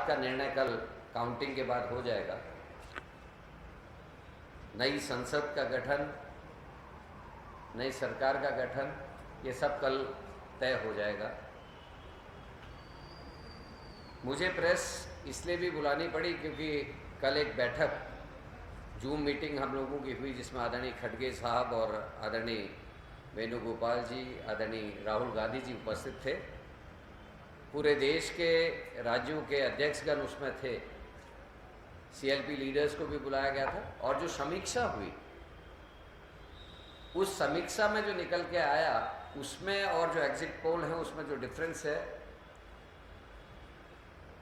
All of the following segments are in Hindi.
का निर्णय कल काउंटिंग के बाद हो जाएगा। नई संसद का गठन, नई सरकार का गठन, ये सब कल तय हो जाएगा। मुझे प्रेस इसलिए भी बुलानी पड़ी क्योंकि कल एक बैठक जूम मीटिंग हम लोगों की हुई जिसमें आदरणीय खड़गे साहब और आदरणीय वेणुगोपाल जी, आदरणीय राहुल गांधी जी उपस्थित थे। पूरे देश के राज्यों के अध्यक्षगण उसमें थे, सीएलपी लीडर्स को भी बुलाया गया था। और जो समीक्षा हुई, उस समीक्षा में जो निकल के आया उसमें और जो एग्जिट पोल है उसमें जो डिफरेंस है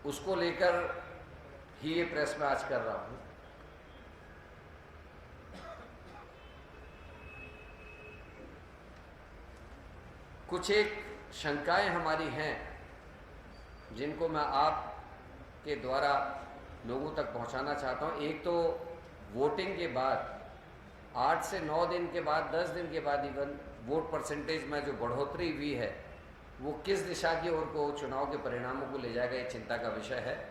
उसको लेकर ही ये प्रेस में आज कर रहा हूँ। कुछ एक शंकाएं हमारी हैं जिनको मैं आपके द्वारा लोगों तक पहुंचाना चाहता हूं। एक तो वोटिंग के बाद 8 से 9 दिन के बाद, 10 दिन के बाद इवन वोट परसेंटेज में जो बढ़ोतरी हुई है वो किस दिशा की ओर को चुनाव के परिणामों को ले जाएगा, ये चिंता का विषय है।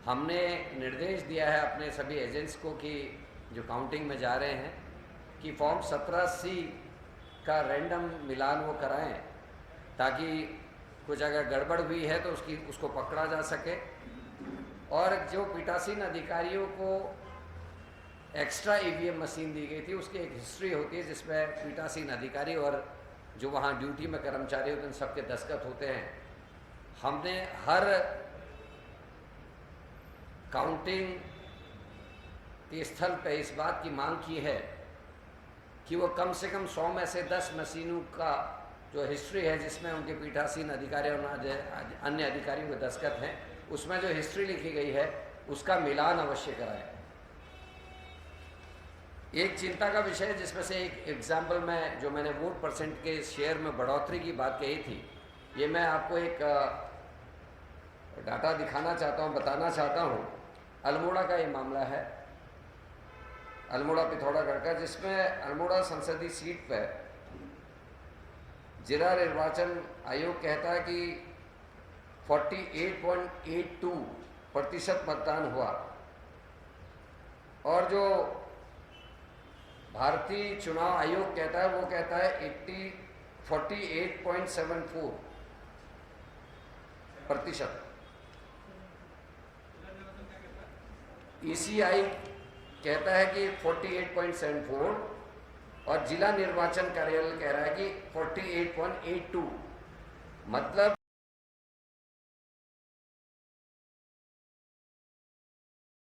हमने निर्देश दिया है अपने सभी एजेंट्स को कि जो काउंटिंग में जा रहे हैं कि फॉर्म 17C का रैंडम मिलान वो कराएं ताकि कुछ अगर गड़बड़ हुई है तो उसको पकड़ा जा सके। और जो पीठासीन अधिकारियों को एक्स्ट्रा ईवीएम मशीन दी गई थी उसकी एक हिस्ट्री होती है जिसमें पीठासीन अधिकारी और जो वहाँ ड्यूटी में कर्मचारी होते हैं सबके दस्तखत होते हैं। हमने हर काउंटिंग के स्थल पर इस बात की मांग की है कि वो कम से कम 100 में से 10 मशीनों का जो हिस्ट्री है जिसमें उनके पीठासीन अधिकारी और अन्य अधिकारियों के दस्तखत हैं उसमें जो हिस्ट्री लिखी गई है उसका मिलान अवश्य कराएं। एक चिंता का विषय जिसमें से एक एग्जाम्पल में जो मैंने वोट परसेंट के शेयर में बढ़ोतरी की बात कही थी, ये मैं आपको एक डाटा दिखाना चाहता हूँ, बताना चाहता हूँ। अल्मोड़ा का ये मामला है, अल्मोड़ा पिथौरागढ़ का, जिसमें अल्मोड़ा संसदीय सीट पर जिला निर्वाचन आयोग कहता है कि 48.82% मतदान हुआ और जो भारतीय चुनाव आयोग कहता है वो कहता है 48.74%। ECI कहता है कि 48.74 और जिला निर्वाचन कार्यालय कह रहा है कि 48.82। मतलब